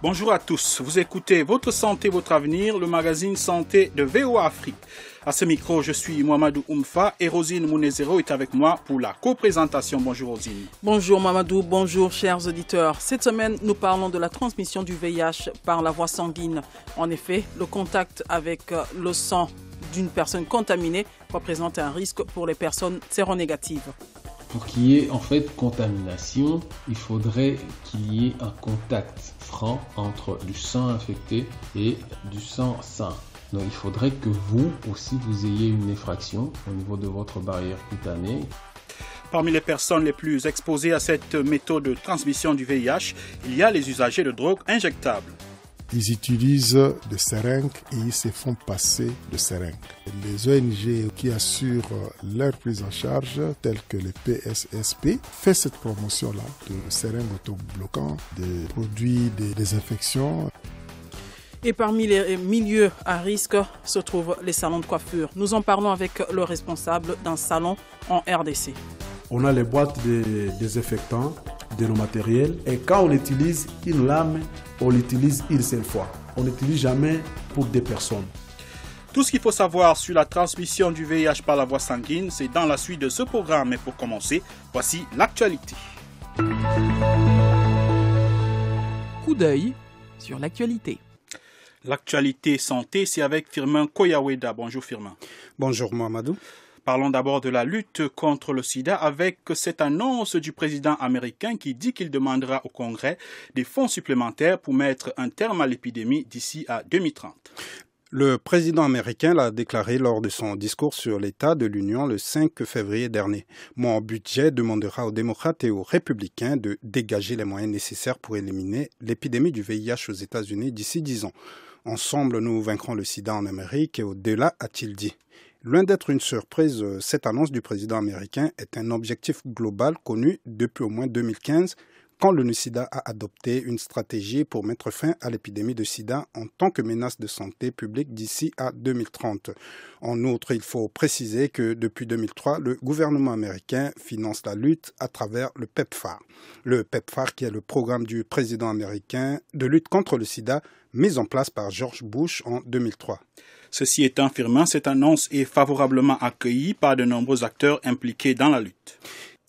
Bonjour à tous, vous écoutez Votre Santé, Votre Avenir, le magazine Santé de VOA Afrique. À ce micro, je suis Mohamedou Oumfa et Rosine Mounezero est avec moi pour la coprésentation. Bonjour Rosine. Bonjour Mohamedou, bonjour chers auditeurs. Cette semaine, nous parlons de la transmission du VIH par la voie sanguine. En effet, le contact avec le sang d'une personne contaminée représente un risque pour les personnes séronégatives. Pour qu'il y ait en fait contamination, il faudrait qu'il y ait un contact franc entre du sang infecté et du sang sain. Donc il faudrait que vous aussi vous ayez une effraction au niveau de votre barrière cutanée. Parmi les personnes les plus exposées à cette méthode de transmission du VIH, il y a les usagers de drogues injectables. Ils utilisent des seringues et ils se font passer de seringues. Les ONG qui assurent leur prise en charge, telles que le PSSP, fait cette promotion-là de seringues autobloquants, des produits de désinfection. Et parmi les milieux à risque se trouvent les salons de coiffure. Nous en parlons avec le responsable d'un salon en RDC. On a les boîtes de désinfectants, de nos matériels. Et quand on utilise une lame, on l'utilise une seule fois. On n'utilise jamais pour des personnes. Tout ce qu'il faut savoir sur la transmission du VIH par la voie sanguine, c'est dans la suite de ce programme. Mais pour commencer, voici l'actualité. Coup d'œil sur l'actualité. L'actualité santé, c'est avec Firmin Koyaweda. Bonjour Firmin. Bonjour Mohamedou. Parlons d'abord de la lutte contre le sida avec cette annonce du président américain qui dit qu'il demandera au Congrès des fonds supplémentaires pour mettre un terme à l'épidémie d'ici à 2030. Le président américain l'a déclaré lors de son discours sur l'état de l'Union le 5 février dernier. Mon budget demandera aux démocrates et aux républicains de dégager les moyens nécessaires pour éliminer l'épidémie du VIH aux États-Unis d'ici 10 ans. Ensemble, nous vaincrons le sida en Amérique et au-delà, a-t-il dit. Loin d'être une surprise, cette annonce du président américain est un objectif global connu depuis au moins 2015, quand l'ONU-SIDA a adopté une stratégie pour mettre fin à l'épidémie de sida en tant que menace de santé publique d'ici à 2030. En outre, il faut préciser que depuis 2003, le gouvernement américain finance la lutte à travers le PEPFAR. Le PEPFAR qui est le programme du président américain de lutte contre le sida mis en place par George Bush en 2003. Ceci étant, Firmin, cette annonce est favorablement accueillie par de nombreux acteurs impliqués dans la lutte.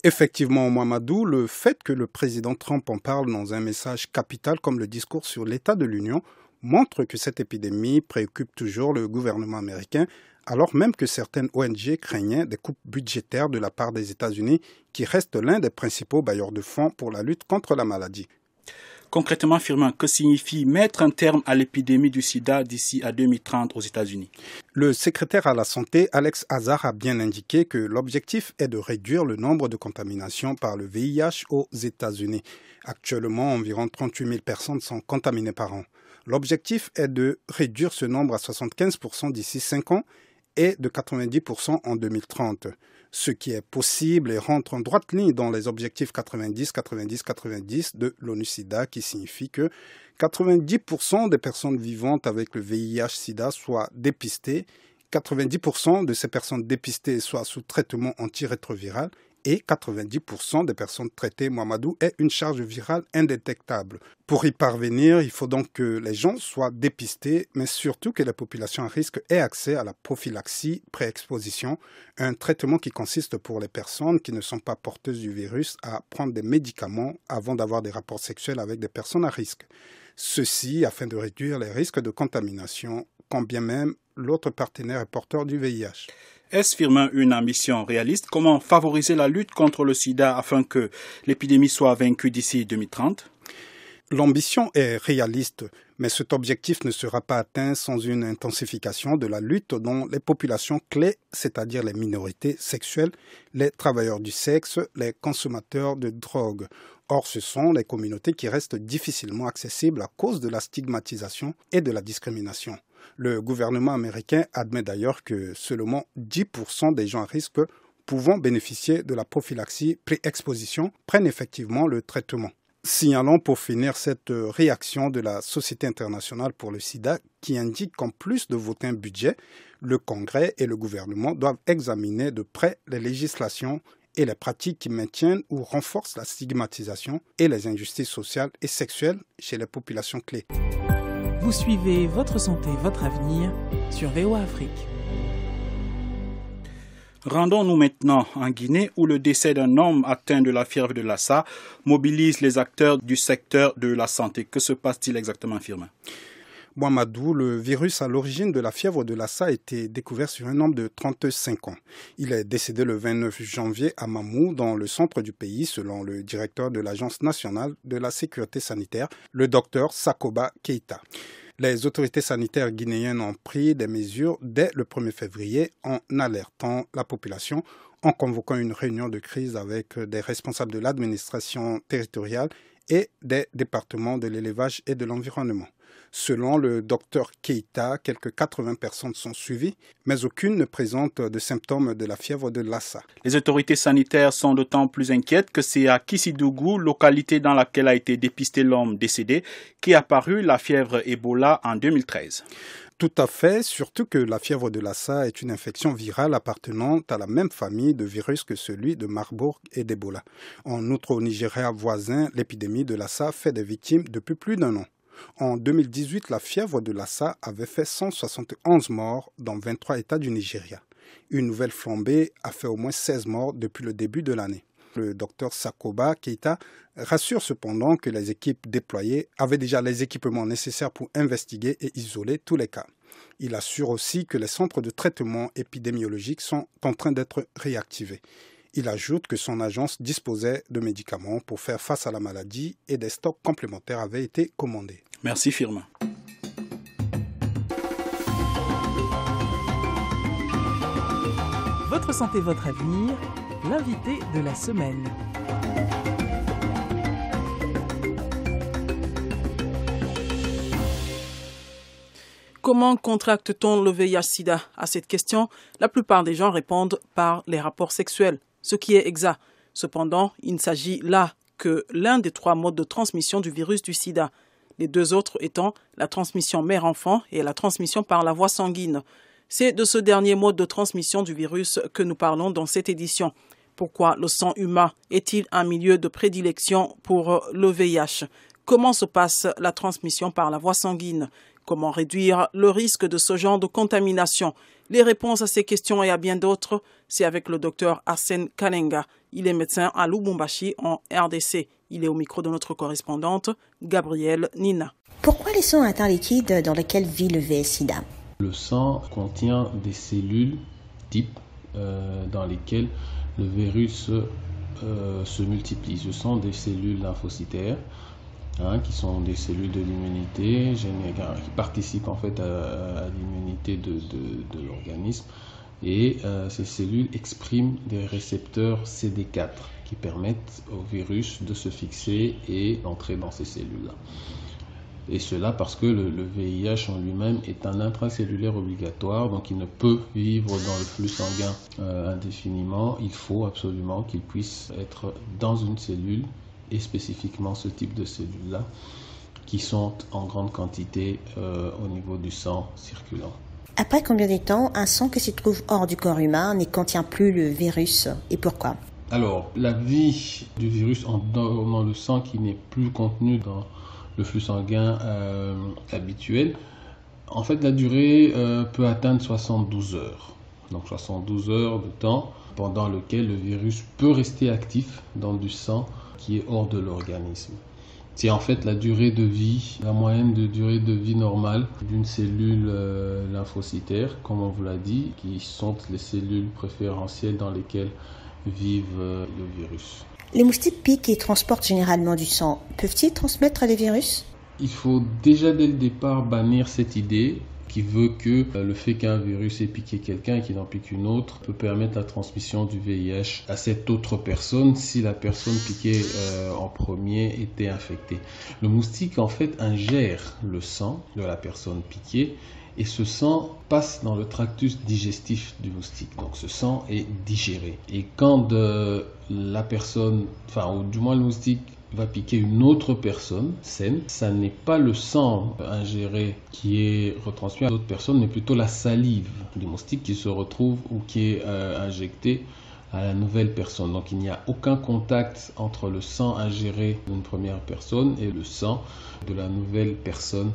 Effectivement, Mohamedou, le fait que le président Trump en parle dans un message capital comme le discours sur l'état de l'Union montre que cette épidémie préoccupe toujours le gouvernement américain, alors même que certaines ONG craignaient des coupes budgétaires de la part des États-Unis, qui restent l'un des principaux bailleurs de fonds pour la lutte contre la maladie. Concrètement, Firmin, que signifie mettre un terme à l'épidémie du sida d'ici à 2030 aux États-Unis? Le secrétaire à la santé, Alex Azar, a bien indiqué que l'objectif est de réduire le nombre de contaminations par le VIH aux États-Unis. Actuellement, environ 38 000 personnes sont contaminées par an. L'objectif est de réduire ce nombre à 75% d'ici 5 ans et de 90% en 2030. Ce qui est possible et rentre en droite ligne dans les objectifs 90-90-90 de l'ONU-SIDA, qui signifie que 90% des personnes vivantes avec le VIH-SIDA soient dépistées, 90% de ces personnes dépistées soient sous traitement antirétroviral et 90% des personnes traitées, Mohamedou, aient une charge virale indétectable. Pour y parvenir, il faut donc que les gens soient dépistés, mais surtout que la population à risque ait accès à la prophylaxie pré-exposition, un traitement qui consiste pour les personnes qui ne sont pas porteuses du virus à prendre des médicaments avant d'avoir des rapports sexuels avec des personnes à risque. Ceci afin de réduire les risques de contamination, quand bien même l'autre partenaire est porteur du VIH. Est-ce, Firmin, une ambition réaliste? Comment favoriser la lutte contre le sida afin que l'épidémie soit vaincue d'ici 2030? L'ambition est réaliste, mais cet objectif ne sera pas atteint sans une intensification de la lutte dont les populations clés, c'est-à-dire les minorités sexuelles, les travailleurs du sexe, les consommateurs de drogue. Or, ce sont les communautés qui restent difficilement accessibles à cause de la stigmatisation et de la discrimination. Le gouvernement américain admet d'ailleurs que seulement 10% des gens à risque pouvant bénéficier de la prophylaxie pré-exposition prennent effectivement le traitement. Signalons pour finir cette réaction de la Société internationale pour le sida qui indique qu'en plus de voter un budget, le Congrès et le gouvernement doivent examiner de près les législations et les pratiques qui maintiennent ou renforcent la stigmatisation et les injustices sociales et sexuelles chez les populations clés. Vous suivez Votre santé, votre avenir sur VOA Afrique. Rendons-nous maintenant en Guinée où le décès d'un homme atteint de la fièvre de Lassa mobilise les acteurs du secteur de la santé. Que se passe-t-il exactement, Firmin? Ouamadou, le virus à l'origine de la fièvre de Lassa a été découvert sur un homme de 35 ans. Il est décédé le 29 janvier à Mamou, dans le centre du pays, selon le directeur de l'Agence nationale de la sécurité sanitaire, le docteur Sakoba Keita. Les autorités sanitaires guinéennes ont pris des mesures dès le 1er février en alertant la population, en convoquant une réunion de crise avec des responsables de l'administration territoriale et des départements de l'élevage et de l'environnement. Selon le docteur Keita, quelques 80 personnes sont suivies, mais aucune ne présente de symptômes de la fièvre de Lassa. Les autorités sanitaires sont d'autant plus inquiètes que c'est à Kissidougou, localité dans laquelle a été dépisté l'homme décédé, qu'est apparue la fièvre Ebola en 2013. Tout à fait, surtout que la fièvre de Lassa est une infection virale appartenant à la même famille de virus que celui de Marburg et d'Ebola. En outre, au Nigeria voisin, l'épidémie de Lassa fait des victimes depuis plus d'un an. En 2018, la fièvre de Lassa avait fait 171 morts dans 23 États du Nigeria. Une nouvelle flambée a fait au moins 16 morts depuis le début de l'année. Le docteur Sakoba Keita rassure cependant que les équipes déployées avaient déjà les équipements nécessaires pour investiguer et isoler tous les cas. Il assure aussi que les centres de traitement épidémiologique sont en train d'être réactivés. Il ajoute que son agence disposait de médicaments pour faire face à la maladie et des stocks complémentaires avaient été commandés. Merci Firmin. Votre santé, votre avenir, l'invité de la semaine. Comment contracte-t-on le VIH-Sida? À cette question, la plupart des gens répondent par les rapports sexuels, ce qui est exact. Cependant, il ne s'agit là que l'un des 3 modes de transmission du virus du sida. Les 2 autres étant la transmission mère-enfant et la transmission par la voie sanguine. C'est de ce dernier mode de transmission du virus que nous parlons dans cette édition. Pourquoi le sang humain est-il un milieu de prédilection pour le VIH? Comment se passe la transmission par la voie sanguine? Comment réduire le risque de ce genre de contamination? Les réponses à ces questions et à bien d'autres, c'est avec le docteur Arsène Kanenga. Il est médecin à Lubumbashi en RDC. Il est au micro de notre correspondante, Gabrielle Nina. Pourquoi les sangs atteints liquides dans lesquels vit le VIH-Sida? Le sang contient des cellules types dans lesquelles le virus se multiplie. Ce sont des cellules lymphocytaires qui sont des cellules de l'immunité, qui participent en fait à l'immunité de l'organisme. Et ces cellules expriment des récepteurs CD4 qui permettent au virus de se fixer et d'entrer dans ces cellules-là. Et cela parce que le VIH en lui-même est un intracellulaire obligatoire, donc il ne peut vivre dans le flux sanguin indéfiniment. Il faut absolument qu'il puisse être dans une cellule, et spécifiquement ce type de cellules-là, qui sont en grande quantité au niveau du sang circulant. Après combien de temps un sang qui se trouve hors du corps humain ne contient plus le virus et pourquoi? Alors, la vie du virus dans le sang qui n'est plus contenu dans le flux sanguin habituel, en fait la durée peut atteindre 72 heures. Donc 72 heures de temps pendant lequel le virus peut rester actif dans du sang qui est hors de l'organisme. C'est en fait la durée de vie, la moyenne de durée de vie normale d'une cellule lymphocytaire, comme on vous l'a dit, qui sont les cellules préférentielles dans lesquelles vivent le virus. Les moustiques piquent et transportent généralement du sang. Peuvent-ils transmettre les virus? Il faut déjà dès le départ bannir cette idée qui veut que le fait qu'un virus ait piqué quelqu'un et qu'il en pique une autre peut permettre la transmission du VIH à cette autre personne si la personne piquée en premier était infectée. Le moustique en fait ingère le sang de la personne piquée et ce sang passe dans le tractus digestif du moustique. Donc ce sang est digéré. Et quand la personne, ou du moins le moustique, va piquer une autre personne saine, ça n'est pas le sang ingéré qui est retransmis à d'autres personnes, mais plutôt la salive du moustique qui se retrouve ou qui est injectée à la nouvelle personne. Donc il n'y a aucun contact entre le sang ingéré d'une première personne et le sang de la nouvelle personne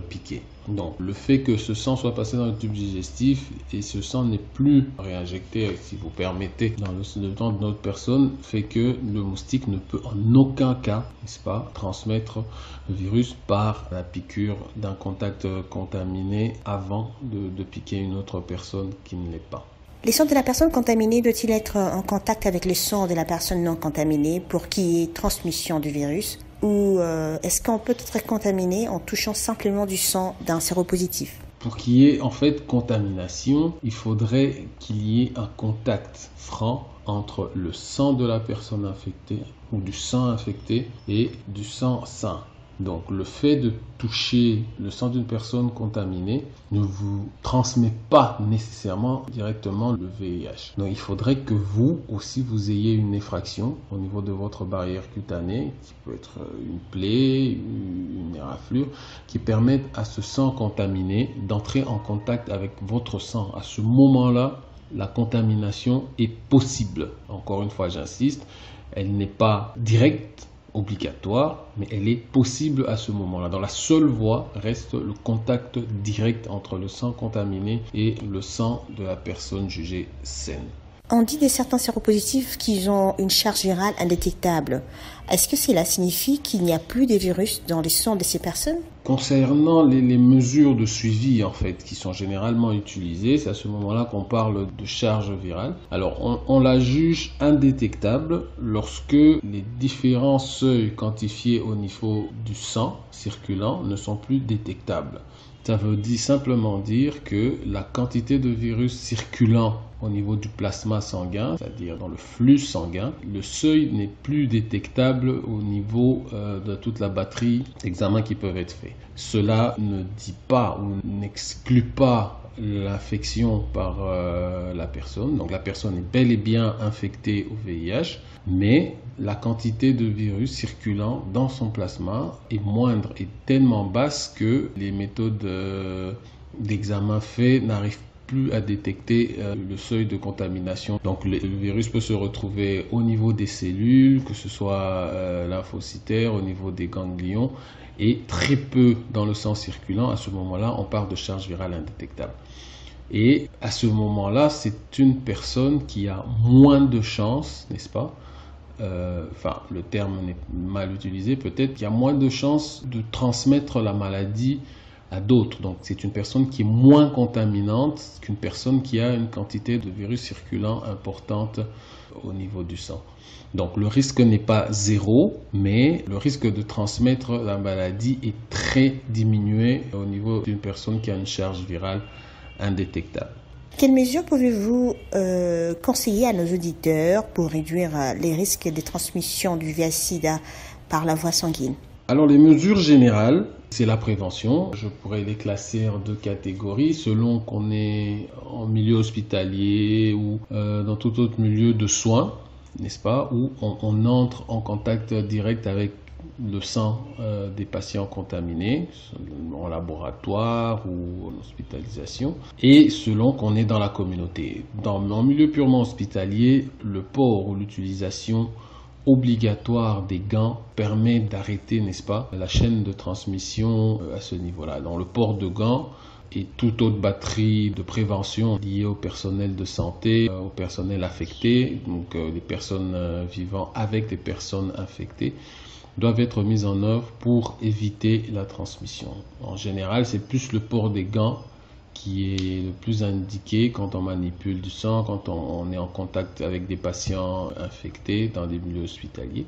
piqué. Donc le fait que ce sang soit passé dans le tube digestif et ce sang n'est plus réinjecté, si vous permettez, dans le temps de notre personne, fait que le moustique ne peut en aucun cas, n'est-ce pas, transmettre le virus par la piqûre d'un contact contaminé avant de piquer une autre personne qui ne l'est pas. Les sangs de la personne contaminée doit-il être en contact avec le sang de la personne non contaminée pour qu'il y ait transmission du virus? Ou est-ce qu'on peut être contaminé en touchant simplement du sang d'un séropositif? Pour qu'il y ait en fait contamination, il faudrait qu'il y ait un contact franc entre le sang de la personne infectée ou du sang infecté et du sang sain. Donc le fait de toucher le sang d'une personne contaminée ne vous transmet pas nécessairement directement le VIH. Donc il faudrait que vous aussi vous ayez une effraction au niveau de votre barrière cutanée, qui peut être une plaie, une éraflure, qui permette à ce sang contaminé d'entrer en contact avec votre sang. À ce moment-là, la contamination est possible. Encore une fois, j'insiste, elle n'est pas directe, obligatoire, mais elle est possible à ce moment-là. Dans la seule voie reste le contact direct entre le sang contaminé et le sang de la personne jugée saine. On dit de certains séropositifs qu'ils ont une charge virale indétectable. Est-ce que cela signifie qu'il n'y a plus de virus dans le sang de ces personnes? Concernant les mesures de suivi en fait qui sont généralement utilisées, c'est à ce moment-là qu'on parle de charge virale. Alors on la juge indétectable lorsque les différents seuils quantifiés au niveau du sang circulant ne sont plus détectables. Ça veut simplement dire que la quantité de virus circulant au niveau du plasma sanguin, c'est-à-dire dans le flux sanguin, le seuil n'est plus détectable au niveau de toute la batterie d'examens qui peuvent être faits. Cela ne dit pas ou n'exclut pas l'infection par la personne. Donc la personne est bel et bien infectée au VIH, mais la quantité de virus circulant dans son plasma est moindre et tellement basse que les méthodes d'examen faits n'arrivent plus à détecter le seuil de contamination. Donc le virus peut se retrouver au niveau des cellules, que ce soit lymphocytaire, au niveau des ganglions, et très peu dans le sang circulant. À ce moment-là, on parle de charge virale indétectable. Et à ce moment-là, c'est une personne qui a moins de chances, n'est-ce pas? Le terme n'est mal utilisé, peut-être qu'il y a moins de chances de transmettre la maladie à d'autres. Donc c'est une personne qui est moins contaminante qu'une personne qui a une quantité de virus circulant importante au niveau du sang. Donc le risque n'est pas zéro, mais le risque de transmettre la maladie est très diminué au niveau d'une personne qui a une charge virale indétectable. Quelles mesures pouvez-vous conseiller à nos auditeurs pour réduire les risques de transmission du VIH/SIDA par la voie sanguine? Alors les mesures générales, c'est la prévention. Je pourrais les classer en deux catégories selon qu'on est en milieu hospitalier ou dans tout autre milieu de soins, n'est-ce pas, où on entre en contact direct avec le sang des patients contaminés en laboratoire ou en hospitalisation, et selon qu'on est dans la communauté. En milieu purement hospitalier, le port ou l'utilisation obligatoire des gants permet d'arrêter, n'est-ce pas, la chaîne de transmission à ce niveau-là. Dans le port de gants et toute autre batterie de prévention liée au personnel de santé, au personnel affecté, donc les personnes vivant avec des personnes infectées, doivent être mises en œuvre pour éviter la transmission. En général, c'est plus le port des gants qui est le plus indiqué quand on manipule du sang, quand on est en contact avec des patients infectés dans des milieux hospitaliers.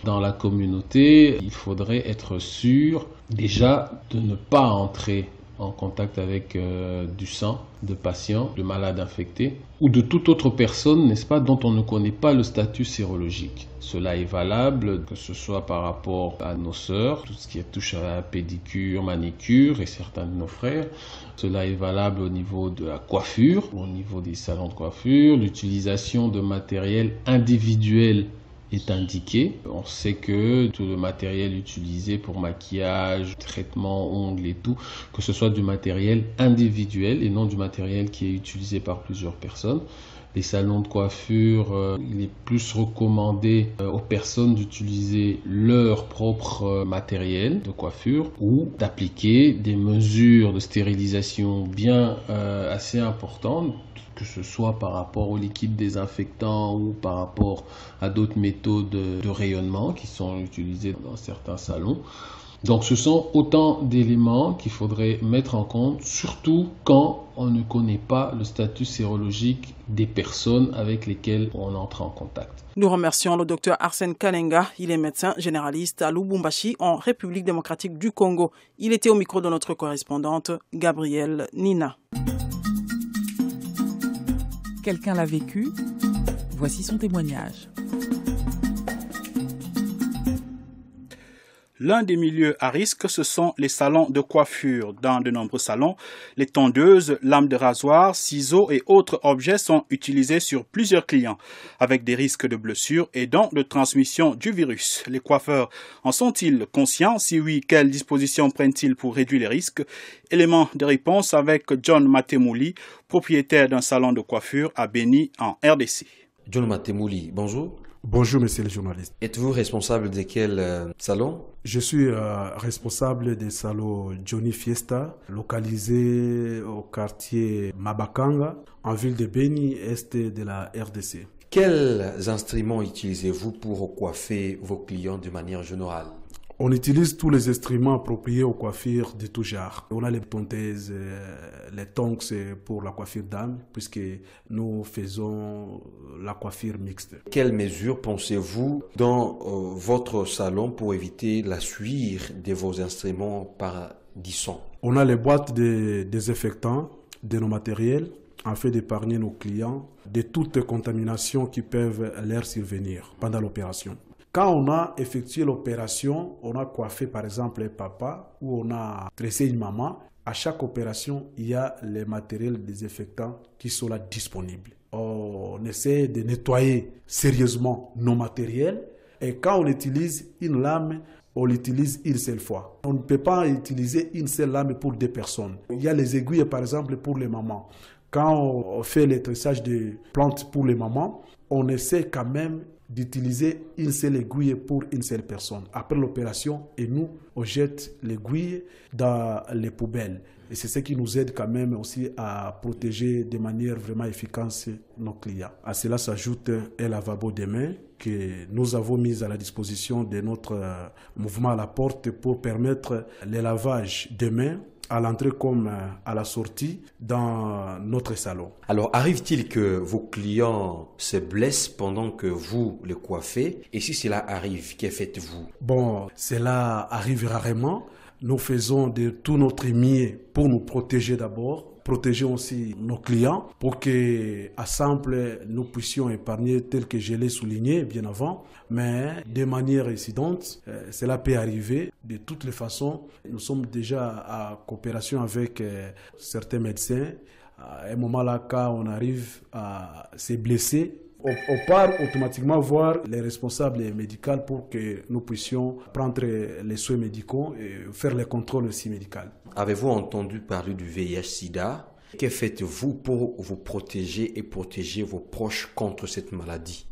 Dans la communauté, il faudrait être sûr déjà de ne pas entrer en contact avec du sang de patients, de malades infectés ou de toute autre personne, n'est-ce pas, dont on ne connaît pas le statut sérologique. Cela est valable que ce soit par rapport à nos sœurs, tout ce qui touche à la pédicure, manicure et certains de nos frères. Cela est valable au niveau de la coiffure, au niveau des salons de coiffure, l'utilisation de matériel individuel est indiqué. On sait que tout le matériel utilisé pour maquillage, traitement, ongles et tout, que ce soit du matériel individuel et non du matériel qui est utilisé par plusieurs personnes. les salons de coiffure, il est plus recommandé aux personnes d'utiliser leur propre matériel de coiffure ou d'appliquer des mesures de stérilisation bien assez importantes, que ce soit par rapport au liquide désinfectant ou par rapport à d'autres méthodes de rayonnement qui sont utilisées dans certains salons. Donc ce sont autant d'éléments qu'il faudrait mettre en compte, surtout quand on ne connaît pas le statut sérologique des personnes avec lesquelles on entre en contact. Nous remercions le docteur Arsène Kalenga. Il est médecin généraliste à Lubumbashi, en République démocratique du Congo. Il était au micro de notre correspondante Gabrielle Nina. Quelqu'un l'a vécu. Voici son témoignage. L'un des milieux à risque, ce sont les salons de coiffure. Dans de nombreux salons, les tondeuses, lames de rasoir, ciseaux et autres objets sont utilisés sur plusieurs clients, avec des risques de blessures et donc de transmission du virus. Les coiffeurs en sont-ils conscients? Si oui, quelles dispositions prennent-ils pour réduire les risques? Élément de réponse avec John Matemouli, propriétaire d'un salon de coiffure à Beni, en RDC. John Matemouli, bonjour. Bonjour, monsieur le journaliste. Êtes-vous responsable de quel salon? Je suis responsable des salons Johnny Fiesta, localisé au quartier Mabakanga, en ville de Beni, est de la RDC. Quels instruments utilisez-vous pour coiffer vos clients de manière générale? On utilise tous les instruments appropriés aux coiffures de tout genre. On a les tondeuses, les tongs pour la coiffure d'âme, puisque nous faisons la coiffure mixte. Quelles mesures pensez-vous dans votre salon pour éviter la suie de vos instruments par disson? On a les boîtes de désinfectants de nos matériels, afin d'épargner nos clients de toutes contaminations qui peuvent leur survenir pendant l'opération. Quand on a effectué l'opération, on a coiffé par exemple un papa ou on a tressé une maman, à chaque opération, il y a les matériels désinfectants qui sont là disponibles. On essaie de nettoyer sérieusement nos matériels et quand on utilise une lame, on l'utilise une seule fois. On ne peut pas utiliser une seule lame pour deux personnes. Il y a les aiguilles par exemple pour les mamans. Quand on fait le tressage de plantes pour les mamans, on essaie quand même d'utiliser une seule aiguille pour une seule personne. Après l'opération, et nous, on jette l'aiguille dans les poubelles. Et c'est ce qui nous aide quand même aussi à protéger de manière vraiment efficace nos clients. À cela s'ajoute un lavabo de mains que nous avons mis à la disposition de notre mouvement à la porte pour permettre le lavage de mains à l'entrée comme à la sortie dans notre salon. Alors, arrive-t-il que vos clients se blessent pendant que vous les coiffez? Et si cela arrive, que faites-vous? Bon, cela arrive rarement. Nous faisons de tout notre mieux pour nous protéger d'abord, protéger aussi nos clients pour que, à simple, nous puissions épargner tel que je l'ai souligné bien avant. Mais de manière incidente, cela peut arriver. De toutes les façons, nous sommes déjà en coopération avec certains médecins. À un moment là, quand on arrive à se blesser, on part automatiquement voir les responsables médicaux pour que nous puissions prendre les soins médicaux et faire les contrôles aussi médicaux. Avez-vous entendu parler du VIH-Sida? Que faites-vous pour vous protéger et protéger vos proches contre cette maladie?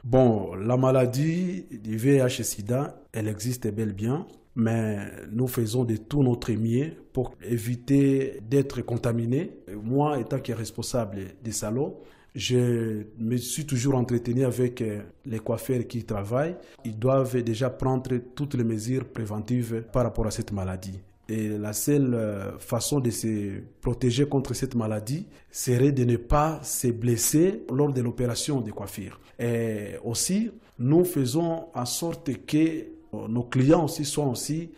Bon, la maladie du VIH-Sida, elle existe bel et bien, mais nous faisons de tout notre mieux pour éviter d'être contaminés. Moi, étant qui est responsable des salons, je me suis toujours entretenu avec les coiffeurs qui travaillent. Ils doivent déjà prendre toutes les mesures préventives par rapport à cette maladie. Et la seule façon de se protéger contre cette maladie serait de ne pas se blesser lors de l'opération de coiffure. Et aussi, nous faisons en sorte que nos clients aussi soient aussi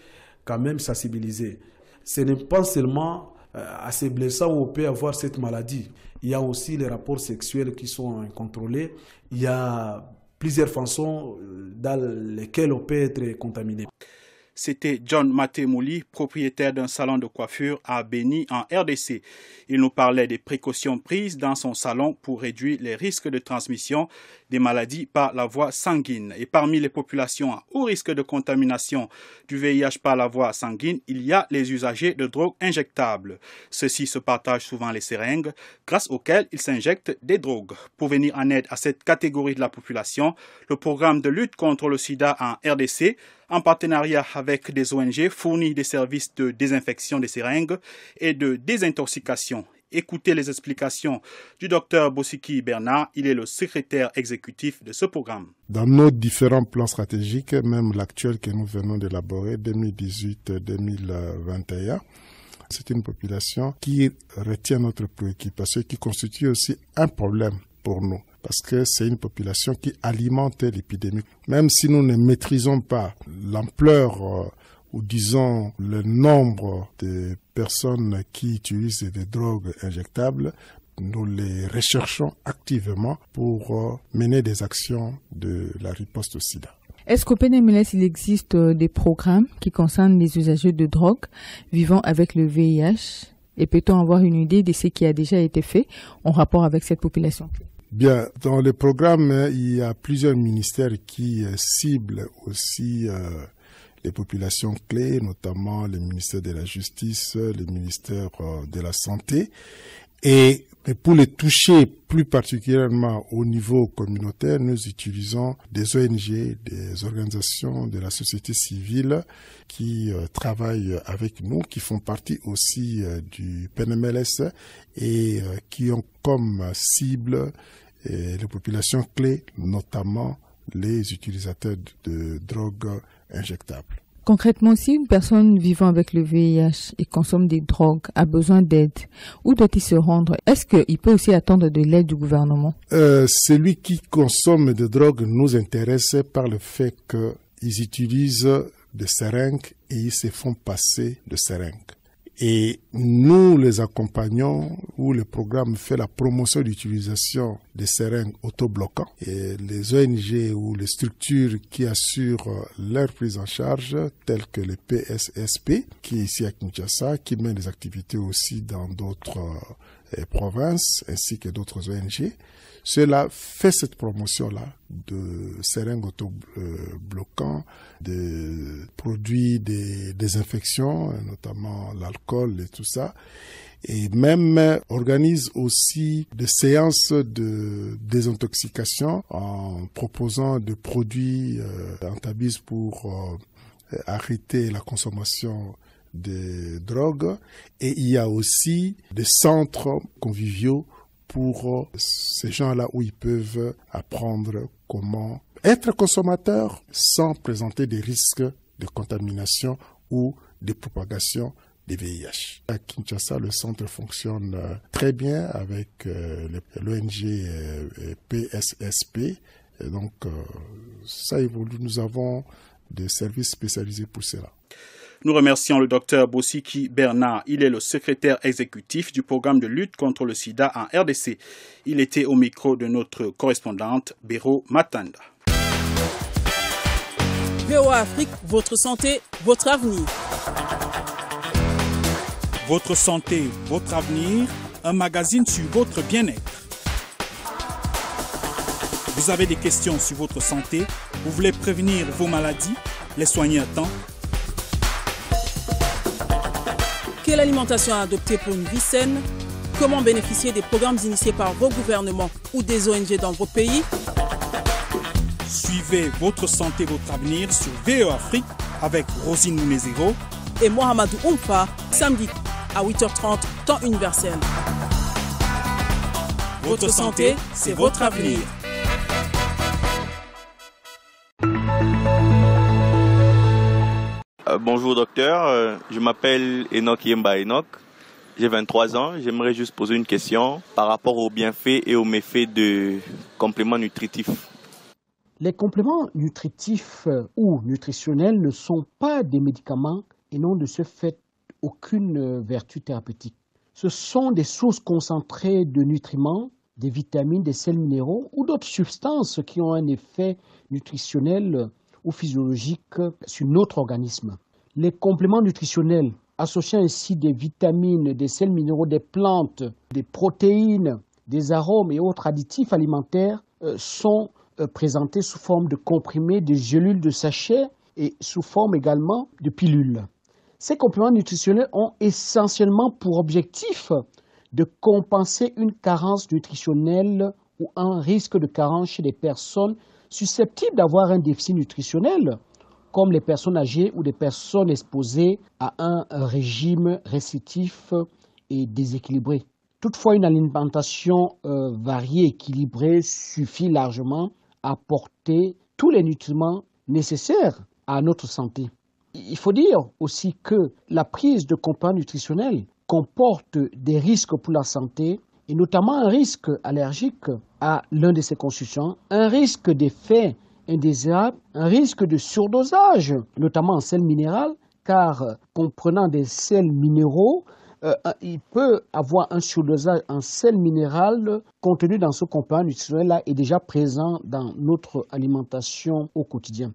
quand même sensibilisés. Ce n'est pas seulement à se blesser où on peut avoir cette maladie. Il y a aussi les rapports sexuels qui sont incontrôlés. Il y a plusieurs façons dans lesquelles on peut être contaminé. C'était John Matemouli, propriétaire d'un salon de coiffure à Beni en RDC. Il nous parlait des précautions prises dans son salon pour réduire les risques de transmission des maladies par la voie sanguine. Et parmi les populations à haut risque de contamination du VIH par la voie sanguine, il y a les usagers de drogues injectables. Ceux-ci se partagent souvent les seringues grâce auxquelles ils s'injectent des drogues. Pour venir en aide à cette catégorie de la population, le programme de lutte contre le sida en RDC, en partenariat avec des ONG, fournit des services de désinfection des seringues et de désintoxication. Écoutez les explications du docteur Bosiki Bernard, il est le secrétaire exécutif de ce programme. Dans nos différents plans stratégiques, même l'actuel que nous venons d'élaborer, 2018-2021, c'est une population qui retient notre préoccupation et qui constitue aussi un problème pour nous. Parce que c'est une population qui alimente l'épidémie. Même si nous ne maîtrisons pas l'ampleur ou disons le nombre de personnes qui utilisent des drogues injectables, nous les recherchons activement pour mener des actions de la riposte au sida. Est-ce qu'au PNMLS, il existe des programmes qui concernent les usagers de drogue vivant avec le VIH? Et peut-on avoir une idée de ce qui a déjà été fait en rapport avec cette population? Bien, dans le programme, il y a plusieurs ministères qui ciblent aussi les populations clés, notamment le ministère de la Justice, le ministère de la Santé. Mais pour les toucher plus particulièrement au niveau communautaire, nous utilisons des ONG, des organisations de la société civile qui travaillent avec nous, qui font partie aussi du PNMLS et qui ont comme cible les populations clés, notamment les utilisateurs de drogues injectables. Concrètement, si une personne vivant avec le VIH et consomme des drogues a besoin d'aide, où doit-il se rendre? Est-ce qu'il peut aussi attendre de l'aide du gouvernement? Celui qui consomme des drogues nous intéresse par le fait qu'ils utilisent des seringues et ils se font passer de seringues. Et nous les accompagnons, où le programme fait la promotion d'utilisation des seringues autobloquants. Et les ONG ou les structures qui assurent leur prise en charge, telles que le PSSP, qui est ici à Kinshasa, qui mène des activités aussi dans d'autres provinces, ainsi que d'autres ONG. Cela fait cette promotion-là de seringues autobloquants, de produits de désinfection, notamment l'alcool et tout ça. Et même organise aussi des séances de désintoxication en proposant des produits antabis pour arrêter la consommation de drogue. Et il y a aussi des centres conviviaux pour ces gens-là où ils peuvent apprendre comment être consommateurs sans présenter des risques de contamination ou de propagation des VIH. À Kinshasa, le centre fonctionne très bien avec l'ONG PSSP. Et donc, ça évolue. Nous avons des services spécialisés pour cela. Nous remercions le docteur Bosiki Bernard. Il est le secrétaire exécutif du programme de lutte contre le sida en RDC. Il était au micro de notre correspondante Béro Matanda. VOA Afrique, votre santé, votre avenir. Votre santé, votre avenir, un magazine sur votre bien-être. Vous avez des questions sur votre santé, vous voulez prévenir vos maladies, les soigner à temps. Quelle alimentation adopter pour une vie saine? Comment bénéficier des programmes initiés par vos gouvernements ou des ONG dans vos pays? Suivez votre santé, votre avenir sur VOA Afrique avec Rosine Mounezero et Mohamedou Oumfa, samedi à 8h30, temps universel. Votre santé, c'est votre avenir. Bonjour docteur, je m'appelle Enoch Yemba Enoch, j'ai 23 ans. J'aimerais juste poser une question par rapport aux bienfaits et aux méfaits de compléments nutritifs. Les compléments nutritifs ou nutritionnels ne sont pas des médicaments et n'ont de ce fait aucune vertu thérapeutique. Ce sont des sources concentrées de nutriments, des vitamines, des sels minéraux ou d'autres substances qui ont un effet nutritionnel ou physiologique sur notre organisme. Les compléments nutritionnels associant ainsi des vitamines, des sels minéraux des plantes, des protéines, des arômes et autres additifs alimentaires sont présentés sous forme de comprimés, de gélules, de sachets et sous forme également de pilules. Ces compléments nutritionnels ont essentiellement pour objectif de compenser une carence nutritionnelle ou un risque de carence chez des personnes susceptibles d'avoir un déficit nutritionnel, comme les personnes âgées ou des personnes exposées à un régime restrictif et déséquilibré. Toutefois, une alimentation variée, équilibrée, suffit largement à apporter tous les nutriments nécessaires à notre santé. Il faut dire aussi que la prise de compléments nutritionnels comporte des risques pour la santé, et notamment un risque allergique à l'un de ces constituants, un risque d'effet indésirable, un risque de surdosage, notamment en sels minéraux, car comprenant des sels minéraux, il peut avoir un surdosage en sels minéraux contenu dans ce complément nutritionnel-là et déjà présent dans notre alimentation au quotidien.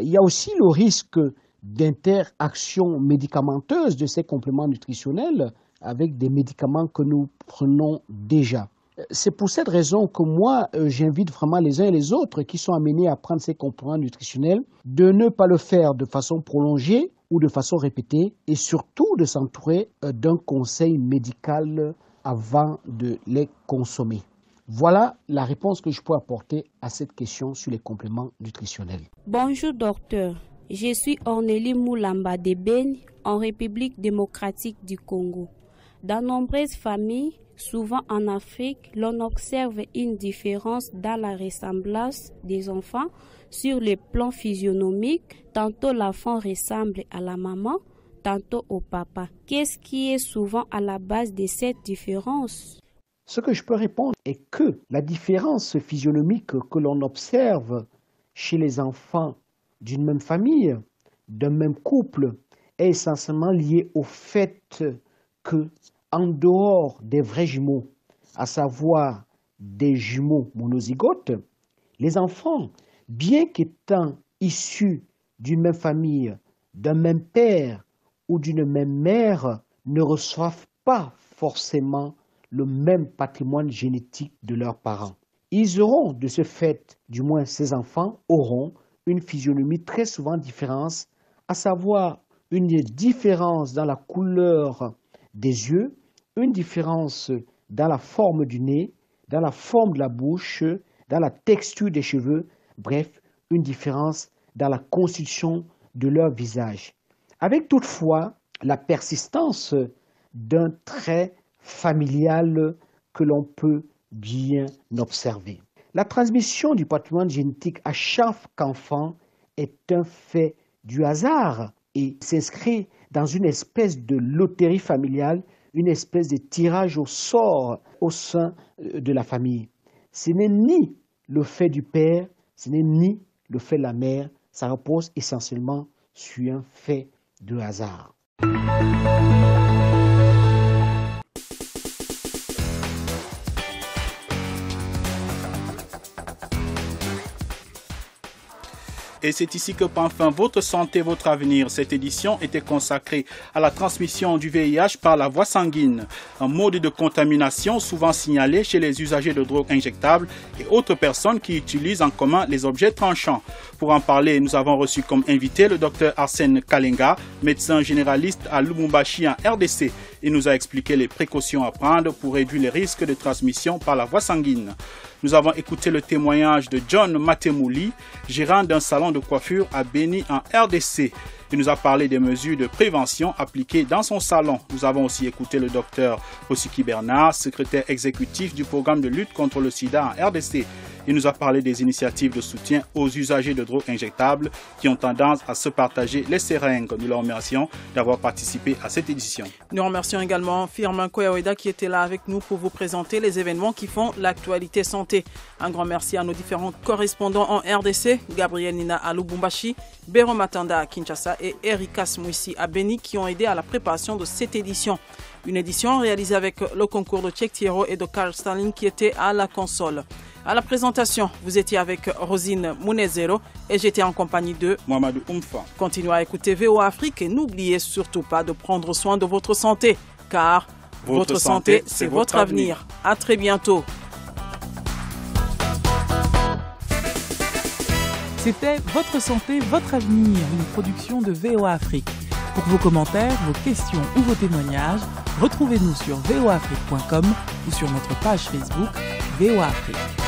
Il y a aussi le risque d'interaction médicamenteuse de ces compléments nutritionnels avec des médicaments que nous prenons déjà. C'est pour cette raison que moi, j'invite vraiment les uns et les autres qui sont amenés à prendre ces compléments nutritionnels de ne pas le faire de façon prolongée ou de façon répétée et surtout de s'entourer d'un conseil médical avant de les consommer. Voilà la réponse que je peux apporter à cette question sur les compléments nutritionnels. Bonjour docteur, je suis Ornélie Moulamba de Beni en République démocratique du Congo. Dans nombreuses familles, souvent en Afrique, l'on observe une différence dans la ressemblance des enfants sur le plan physionomique. Tantôt l'enfant ressemble à la maman, tantôt au papa. Qu'est-ce qui est souvent à la base de cette différence? Ce que je peux répondre est que la différence physionomique que l'on observe chez les enfants d'une même famille, d'un même couple, est essentiellement liée au fait que, en dehors des vrais jumeaux, à savoir des jumeaux monozygotes, les enfants, bien qu'étant issus d'une même famille, d'un même père ou d'une même mère, ne reçoivent pas forcément le même patrimoine génétique de leurs parents. Ils auront, de ce fait, du moins ces enfants, auront une physionomie très souvent différente, à savoir une différence dans la couleur des yeux, une différence dans la forme du nez, dans la forme de la bouche, dans la texture des cheveux, bref, une différence dans la constitution de leur visage. Avec toutefois la persistance d'un trait familial que l'on peut bien observer. La transmission du patrimoine génétique à chaque enfant est un fait du hasard et s'inscrit dans une espèce de loterie familiale, une espèce de tirage au sort au sein de la famille. Ce n'est ni le fait du père, ce n'est ni le fait de la mère, ça repose essentiellement sur un fait de hasard. Et c'est ici que prend fin votre santé, votre avenir. Cette édition était consacrée à la transmission du VIH par la voie sanguine, un mode de contamination souvent signalé chez les usagers de drogues injectables et autres personnes qui utilisent en commun les objets tranchants. Pour en parler, nous avons reçu comme invité le docteur Arsène Kalenga, médecin généraliste à Lubumbashi en RDC. Il nous a expliqué les précautions à prendre pour réduire les risques de transmission par la voie sanguine. Nous avons écouté le témoignage de John Matemouli, gérant d'un salon de coiffure à Beni en RDC. Il nous a parlé des mesures de prévention appliquées dans son salon. Nous avons aussi écouté le docteur Osiki Bernard, secrétaire exécutif du programme de lutte contre le sida en RDC. Il nous a parlé des initiatives de soutien aux usagers de drogues injectables qui ont tendance à se partager les seringues. Nous leur remercions d'avoir participé à cette édition. Nous remercions également Firmin Koyaoueda qui était là avec nous pour vous présenter les événements qui font l'actualité santé. Un grand merci à nos différents correspondants en RDC, Gabriel Nina à Lubumbashi, Béro Matanda à Kinshasa et Erika Smouissi à Beni qui ont aidé à la préparation de cette édition. Une édition réalisée avec le concours de Tchèque Thiero et de Carl Stalin qui était à la console. À la présentation, vous étiez avec Rosine Mounezero et j'étais en compagnie de Mohamedou Oumfa. Continuez à écouter VOA Afrique et n'oubliez surtout pas de prendre soin de votre santé, car votre santé, c'est votre avenir. À très bientôt. C'était Votre santé, votre avenir, une production de VOA Afrique. Pour vos commentaires, vos questions ou vos témoignages, retrouvez-nous sur voaafrique.com ou sur notre page Facebook VOA Afrique.